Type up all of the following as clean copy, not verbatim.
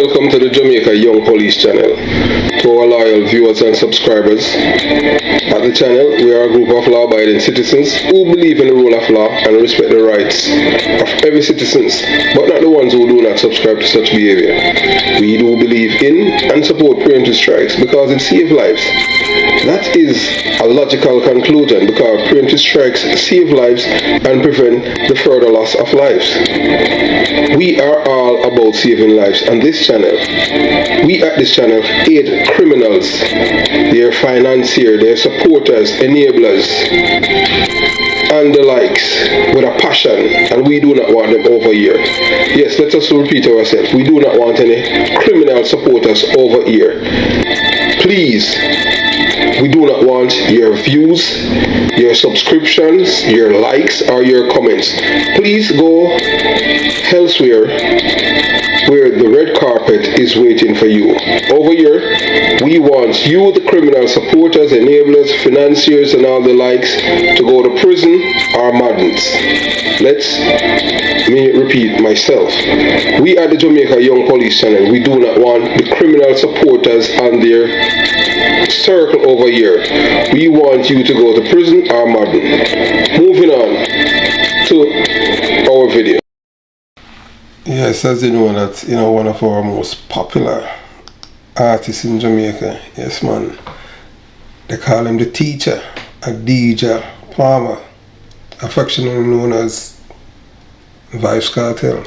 Welcome to the Jamaica Young Police channel. To our loyal viewers and subscribers, at the channel we are a group of law-abiding citizens who believe in the rule of law and respect the rights of every citizen, but not the ones who do not subscribe to such behavior. We do believe in and support preemptive strikes because it saves lives. That is a logical conclusion because preemptive strikes save lives and prevent the further loss of lives. We are all about saving lives on this channel. We at this channel aid criminals, their financiers, their supporters, enablers, and the likes with a passion, and we do not want them over here. Yes, let us repeat ourselves. We do not want any criminal supporters over here. Please, we do not want your views, your subscriptions, your likes, or your comments. Please go elsewhere where the red carpet is waiting for you. Over here, we want you, the criminal supporters, enablers, financiers, and all the likes, to go to prison or madness. Let me repeat myself. We at the Jamaica Young Police channel, we do not want the criminal supporters and their circle over here. We want you to go to prison or madness. Moving on to our video. Yes, as you know that, one of our most popular artists in Jamaica, yes man, they call him the teacher, a DJ Palmer, affectionately known as Vybz Kartel.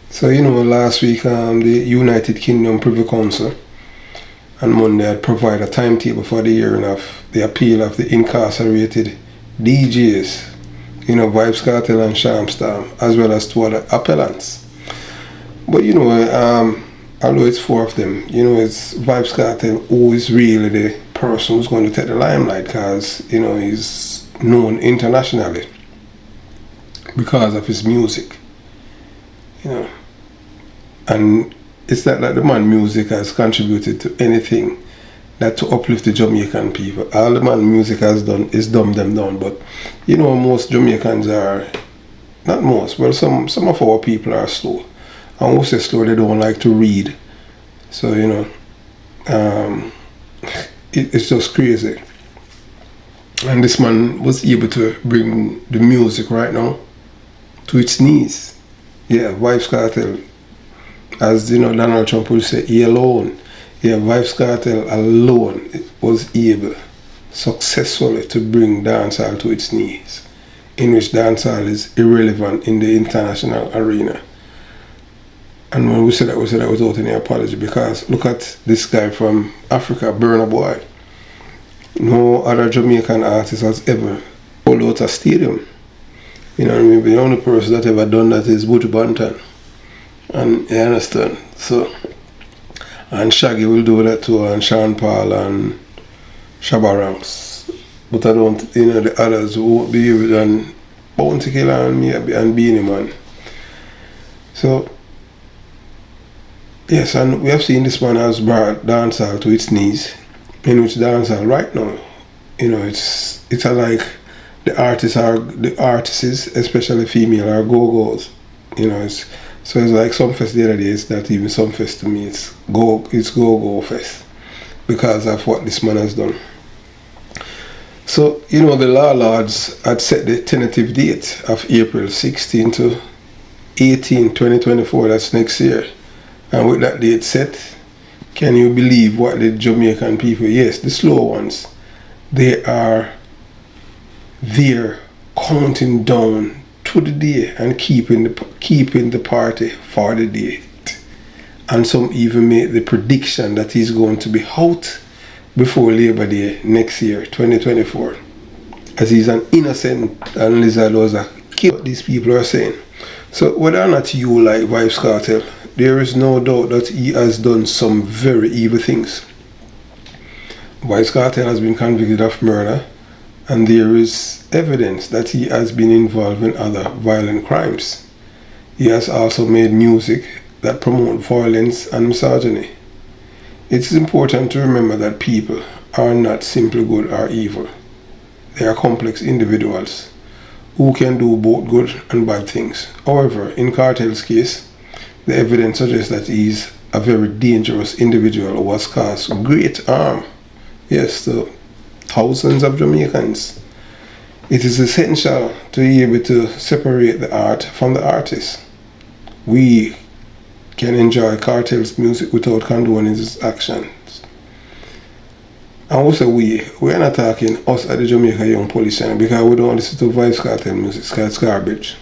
So last week the United Kingdom Privy Council on Monday had provided a timetable for the hearing of the appeal of the incarcerated DJs, Vybz Kartel and Shamstam, as well as two other appellants. But although it's four of them, it's Vybz Kartel who is really the person who's going to take the limelight, because he's known internationally because of his music, and it's not like the man music has contributed to anything that to uplift the Jamaican people. All the man music has done is dumb them down. But most Jamaicans are, not most, well, some of our people are slow, and who say slow, they don't like to read. So it's just crazy. And this man was able to bring the music right now to its knees. Yeah, Vybz Kartel, as Donald Trump would say, he alone. Yeah, Vybz Kartel alone was able successfully to bring dancehall to its knees, in which dancehall is irrelevant in the international arena. And when we said that without any apology, because look at this guy from Africa, Burna Boy. No other Jamaican artist has ever pulled out a stadium. You know what I mean? The only person that ever done that is Buju Banton. And you understand? So, and Shaggy will do that too, and Sean Paul and Shabba Ranks. But I don't, the others won't be able than Bounty Killer and me and Beanie Man. So, yes, and we have seen this man has brought dancehall to its knees, in which dancehall right now, it's like the artists, especially female, are go-go's. So it's like some fest the other day. It's not even some fest to me. It's go fest because of what this man has done. So the law lords had set the tentative date of April 16 to 18, 2024. That's next year. And with that date set, can you believe what the Jamaican people? Yes, the slow ones. They are there counting down to the day and keeping the party for the date, and some even made the prediction that he's going to be out before Labor Day next year, 2024, as he's an innocent and Lizard was a kid. What these people are saying. So whether or not you like Vybz Kartel, there is no doubt that he has done some very evil things. Vybz Kartel has been convicted of murder, and there is evidence that he has been involved in other violent crimes. He has also made music that promote violence and misogyny. It is important to remember that people are not simply good or evil. They are complex individuals who can do both good and bad things. However, in Kartel's case, The evidence suggests that he's a very dangerous individual who has caused great harm, yes, to thousands of Jamaicans. It is essential to be able to separate the art from the artist. We can enjoy Kartel's music without condoning his actions. And also we are not talking us at the Jamaica Young Police Channel, because we don't listen to Vybz Kartel music, because it's garbage.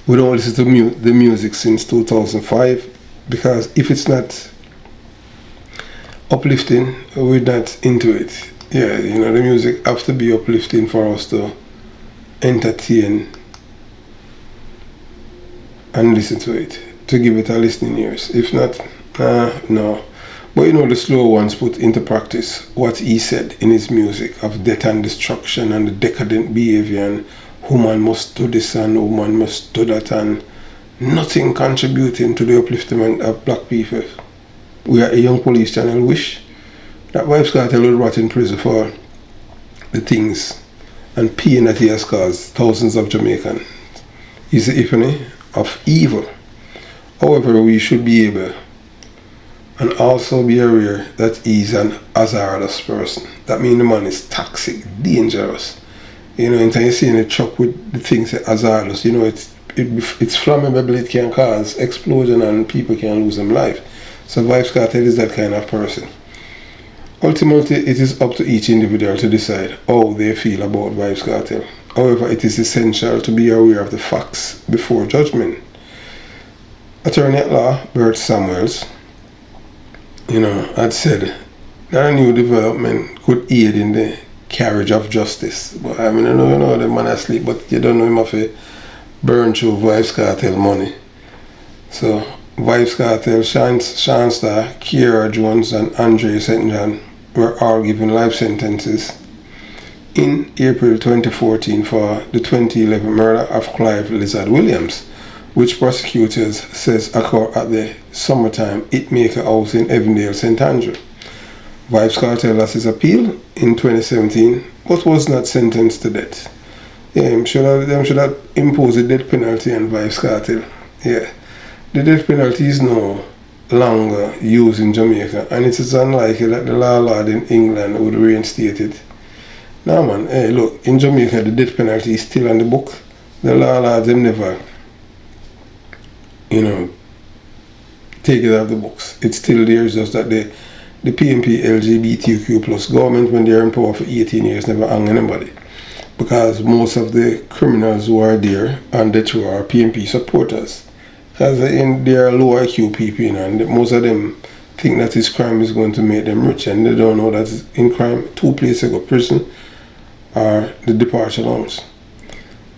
We don't listen to the music since 2005, because if it's not uplifting, we're not into it. Yeah, the music have to be uplifting for us to entertain and listen to it, to give it a listening ears. If not, no. But the slow ones put into practice what he said in his music of death and destruction and the decadent behavior, and woman must do this and woman must do that, and nothing contributing to the upliftment of black people. We are a Young Police Channel wish that Vybz Kartel will rot in prison for the things and pain that he has caused thousands of Jamaicans. He's the epitome of evil. However, we should be able and also be aware that he's an hazardous person. That means the man is toxic, dangerous. Anytime you see in a truck with the things that hazardous, it's flammable, it can cause explosion and people can lose their life. So Vybz Kartel is that kind of person. Ultimately, it is up to each individual to decide how they feel about Vybz Kartel. However, it is essential to be aware of the facts before judgment. Attorney at law Bert Samuels, had said that a new development could aid in the carriage of justice. But I know the man asleep, but you don't know him have to burn through Vybz Kartel money. So Vybz Kartel, Sean Star, Kiera Jones and Andre St. John were all given life sentences in April 2014 for the 2011 murder of Clive Lizard Williams, which prosecutors says occurred at the Summertime Hitmaker House in Evandale, St. Andrew. Vybz Kartel lost his appeal in 2017, but was not sentenced to death. Yeah, them should have imposed a death penalty on Vybz Kartel. Yeah, the death penalty is no longer used in Jamaica, and it is unlikely that the law lord in England would reinstate it. Now, man, hey, look, in Jamaica the death penalty is still on the book. The law lords them never take it out of the books. It's still there. It's just that the PNP LGBTQ plus government, when they're in power for 18 years, never hang anybody, because most of the criminals who are there and death row are PNP supporters, because they are low IQ people, and most of them think that this crime is going to make them rich, and they don't know that in crime 2 places to go: prison or the departure lounge.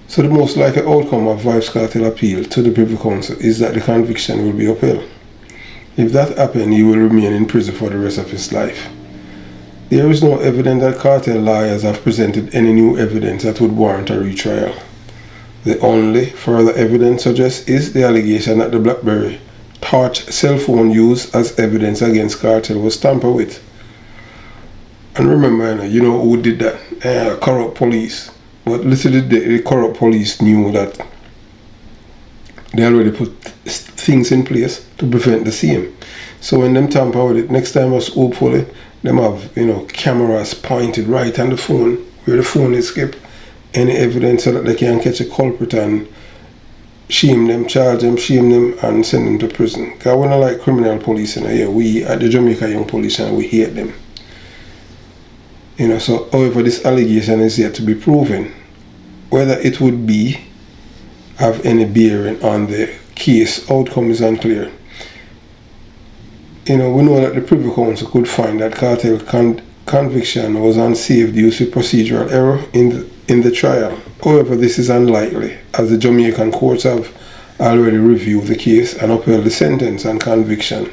So the most likely outcome of Vybz Kartel appeal to the Privy Council is that the conviction will be upheld. If that happens, he will remain in prison for the rest of his life. There is no evidence that Kartel lawyers have presented any new evidence that would warrant a retrial. The only further evidence suggests is the allegation that the BlackBerry Torch cell phone used as evidence against Kartel was tampered with. And remember, who did that? Corrupt police. But little did the corrupt police knew that they already put things in place to prevent the same. So when them tamper with it, next time us hopefully them have cameras pointed right on the phone where the phone is kept, any evidence, so that they can catch a culprit and shame them, charge them, shame them, and send them to prison. Because we don't like criminal police, we at the Jamaica Young Police, and we hate them. So however, this allegation is yet to be proven. Whether it would have any bearing on the case outcome is unclear. We know that the Privy Council could find that Kartel conviction was unsafe due to procedural error in the trial. However, this is unlikely, as the Jamaican courts have already reviewed the case and upheld the sentence and conviction.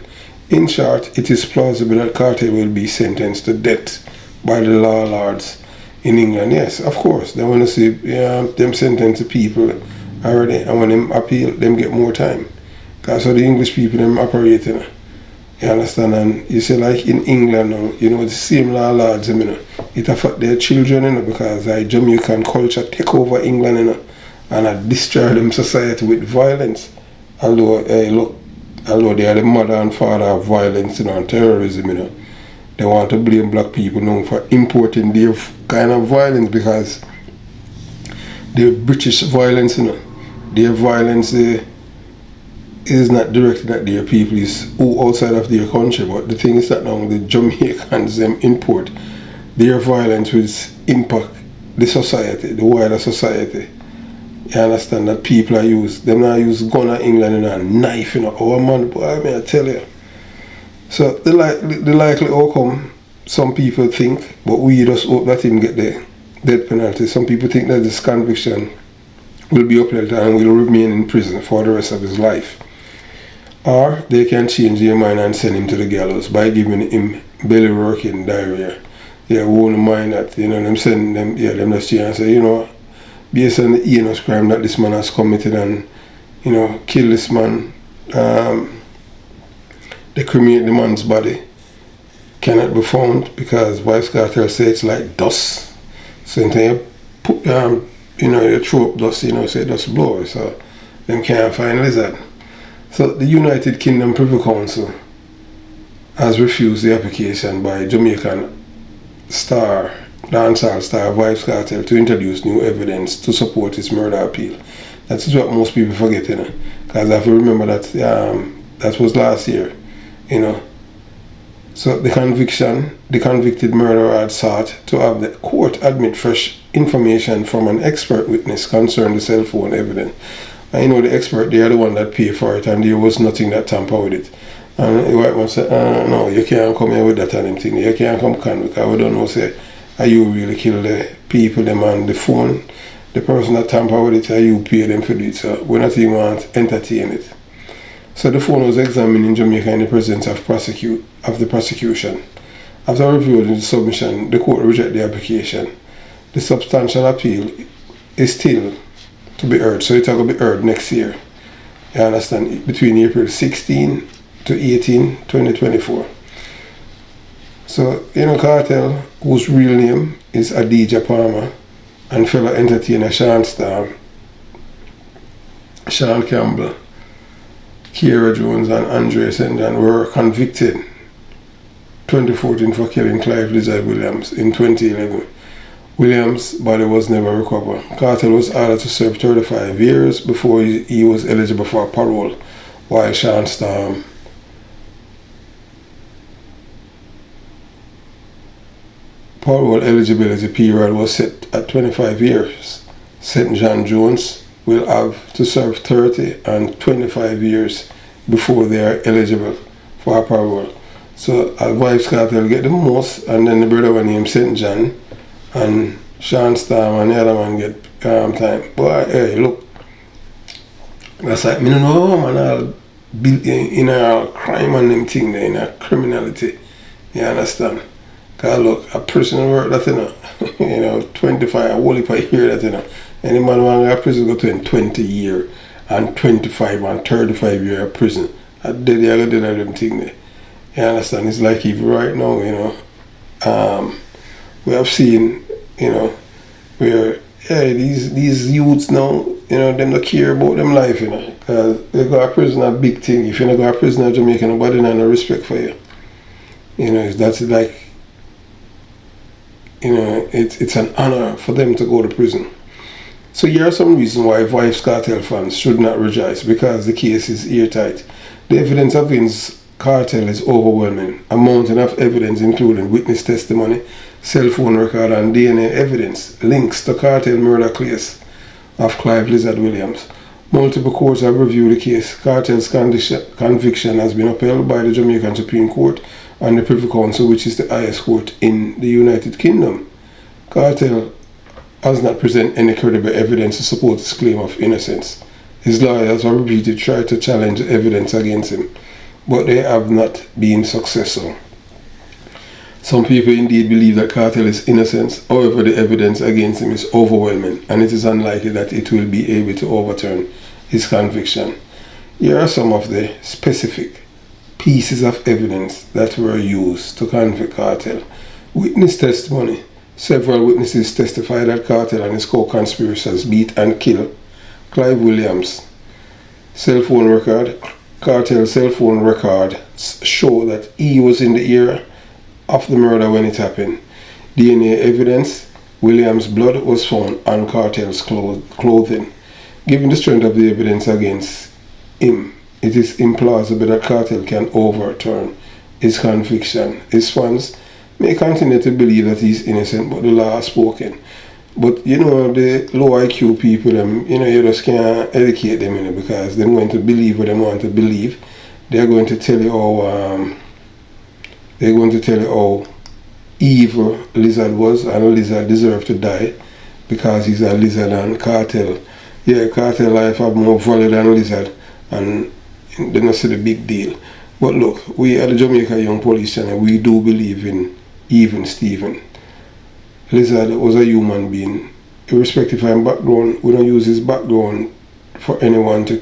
In short, it is plausible that Kartel will be sentenced to death by the law lords in England. Yes, of course, they want to see them sentence people already, and when them appeal, them get more time. Because how the English people them operating. You understand? And you see, like in England now, the same law lords, it affect their children, because Jamaican culture take over England, and destroy them society with violence. Although, look, although they are the mother and father of violence, and terrorism, they want to blame black people now for importing their kind of violence, because their British violence, their violence is not directed at their people, it's outside of their country. But the thing is that now the Jamaicans them import their violence which impact the society, the wider society. You understand that people are them not use gun in England and a knife, Oh man, boy, I mean, I tell you. So the likely outcome, some people think, but we just hope that him get the death penalty. Some people think that this conviction will be upheld and will remain in prison for the rest of his life. Or they can change their mind and send him to the gallows by giving him belly working diarrhea. Yeah, we won't mind that, them send them, them just change and say, based on the heinous crime that this man has committed and, kill this man, they cremate the man's body, cannot be found because Vybz Kartel say it's like dust. So until you put, you throw up dust, say dust blow, so them can't find lizard. So the United Kingdom Privy Council has refused the application by Jamaican dancehall star Vybz Kartel to introduce new evidence to support his murder appeal. That's what most people forget, because I have to remember that that was last year, So the convicted murderer had sought to have the court admit fresh information from an expert witness concerning the cell phone evidence. And the expert, they are the one that paid for it, and there was nothing that tamper with it. And the white man said, no, you can't come here with that and anything. You can't come convict. I don't know, say, are you really kill the people, them on the phone? The person that tamper with it, are you pay them for it? So we're not even want to entertain it. So the phone was examined in Jamaica in the presence of the prosecution. After reviewing the submission, the court rejected the application. The substantial appeal is still to be heard, so it will be heard next year. You understand? Between April 16 to 18, 2024. So, Kartel, whose real name is Adidja Palmer, and fellow entertainer Sean Campbell, Kiera Jones, and Andre Sendan were convicted 2014 for killing Clive Lizard Williams in 2011. Williams' body was never recovered. Kartel was ordered to serve 35 years before he was eligible for parole, while Sean's parole eligibility period was set at 25 years. St. John Jones will have to serve 30 and 25 years before they are eligible for parole. So Vybz Kartel get the most, and then the brother one named St. John and Sean Storm and the other one get time. Boy, hey, look. That's like, me don't know, man, I'll build in a crime and them thing there, in a criminality. You understand? Because look, a person work that, 25, a whole heap of year that, any man want to go to prison go to 20 years and 25 and 35 years of prison. I did them thing there. You understand? It's like even right now, we have seen, where these youths now, them don't care about them life, because they go to prison a big thing. If you don't go to prison in Jamaica, nobody has no respect for you. That's like, it's an honor for them to go to prison. So here are some reasons why Vybz Kartel fans should not rejoice, because the case is airtight. The evidence against Kartel is overwhelming. A mountain of evidence including witness testimony, cell phone record and DNA evidence links to Kartel murder case of Clive Lizard Williams. Multiple courts have reviewed the case. Kartel's conviction has been upheld by the Jamaican Supreme Court and the Privy Council, which is the highest court in the United Kingdom. Kartel has not presented any credible evidence to support his claim of innocence. His lawyers have repeatedly tried to challenge the evidence against him, but they have not been successful. Some people indeed believe that Kartel is innocent. However, the evidence against him is overwhelming, and it is unlikely that it will be able to overturn his conviction. Here are some of the specific pieces of evidence that were used to convict Kartel. Witness testimony. Several witnesses testified that Kartel and his co-conspirators beat and killed Clive Williams. Cell phone record. Kartel's cell phone records show that he was in the area of the murder when it happened. DNA evidence, William's blood was found on Kartel's clothing. Given the strength of the evidence against him, it is implausible that Kartel can overturn his conviction. His fans may continue to believe that he's innocent, but the law has spoken. But you know, the low IQ people, you just can't educate them, because they're going to believe what they want to believe. They're going to tell you how evil Lizard was, and Lizard deserved to die because he's a lizard. And Kartel, Kartel life have more value than Lizard, and they don't see the big deal. But look, we at the Jamaica Young Police Channel, we do believe in even Steven. Lizard was a human being. Irrespective of his background, we don't use his background for anyone to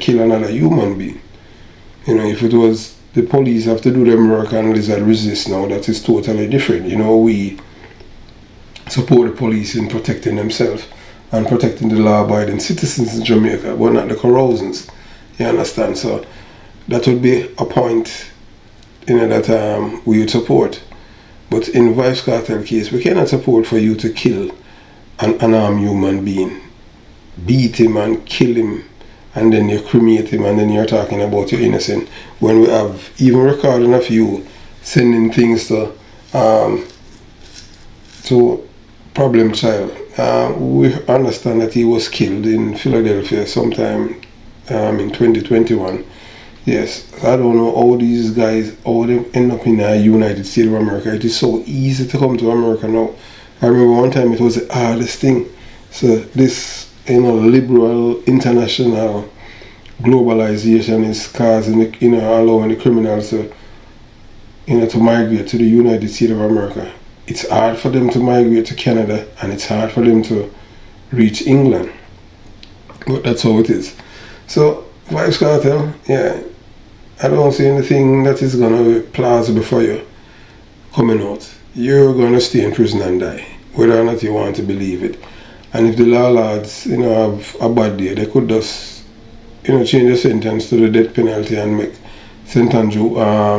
kill another human being. If it was the police have to do their work and Lizard resist now, that is totally different. We support the police in protecting themselves and protecting the law-abiding citizens in Jamaica, but not the carousers. You understand? So that would be a point, that we would support. But in Vybz Kartel case, we cannot support for you to kill an unarmed human being, beat him and kill him, and then you cremate him, and then you're talking about you're innocent, when we have even recording of you sending things to problem child. We understand that he was killed in Philadelphia sometime in 2021. Yes, I don't know how these guys, how they end up in the United States of America. It is so easy to come to America now. I remember one time it was the hardest thing. So this, liberal international globalization is causing, allowing the criminals to, to migrate to the United States of America. It's hard for them to migrate to Canada, and it's hard for them to reach England. But that's how it is. So Vybz Kartel, I don't see anything that is going to be plausible for you coming out. You're going to stay in prison and die, whether or not you want to believe it. And if the law lords, have a bad day, they could just, change the sentence to the death penalty and make St. Andrew,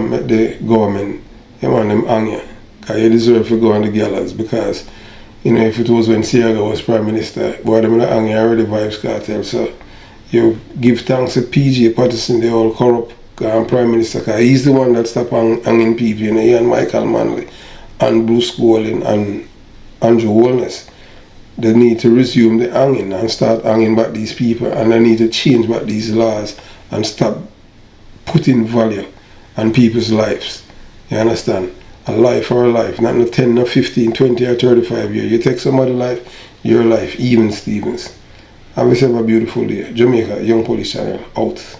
make the government, them hang you. Because you deserve to go on the gallows, because, if it was when Siaga was Prime Minister, boy, them not hang you already, Vybz Kartel. So you give thanks to PJ Patterson, the all corrupt Prime Minister, because he's the one that stopped hanging people, he and Michael Manley and Bruce Golding and Andrew Holness. They need to resume the hanging and start hanging back these people, and they need to change back these laws and stop putting value on people's lives. You understand? A life for a life, not no 10, no 15, 20 or 35 years. You take somebody's life, your life, even Stevens. Have yourself a beautiful day. Jamaica Young Police Channel, out.